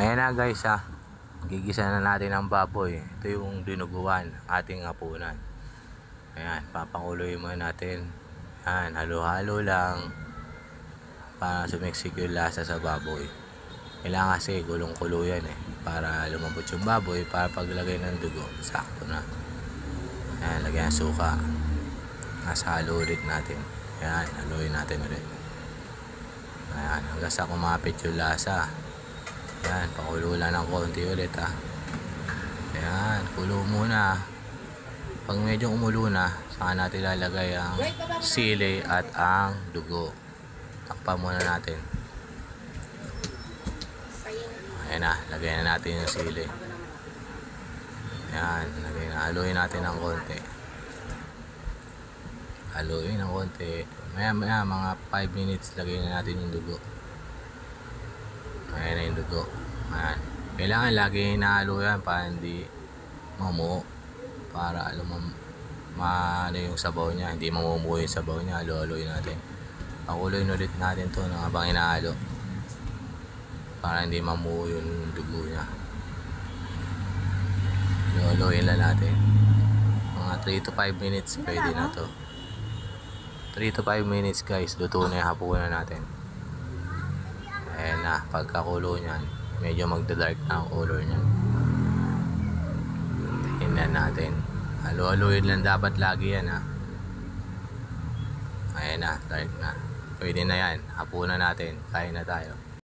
Ayan na guys ha. Gigisa na natin ang baboy. Ito yung dinuguan, ating hapunan. Ayan, papakuloy muna natin. Ayan, halo-halo lang para sumiksik yung lasa sa baboy. Kailangan kasi gulong-kulo yan para lumambot yung baboy, para paglagay ng dugo sakto na. Ayan, lagyan ng suka. Halo ulit natin. Ayan, haluin natin ulit. Ayan, hanggang sa kumapit yung lasa. Ayan, pakulo lang ng konti ulit ha. Ayan, kulo muna. Pag medyo umulo na, saka natin lalagay ang sili at ang dugo. Takpan muna natin. Ayan na, lagay na natin yung sili. Ayan, lagay na. Haluin natin ng konti. Haluin ng konti. Maya mga 5 minutes lagay na natin yung dugo. Ayan na yung dugo. Ayan. Kailangan lagi hinahalo yan para hindi mamuo. Para alam mo ano yung sabaw niya. Hindi mamumuo yung sabaw niya. Halo-haloin natin. Pakuloyin ulit natin to habang hinahalo. Para hindi mamuo yung dugo niya. Halo-haloin lang natin. Mga 3 to 5 minutes pwede na to. 3 to 5 minutes guys. Luto na yung hapunan natin. Ayan na, pagkakulo nyan, medyo magda-dark na ang color nyan. Tingnan natin. Halo-haloin lang dapat lagi yan ha. Ayan na, dark na. Pwede na yan. Hapunan natin. Kain na tayo.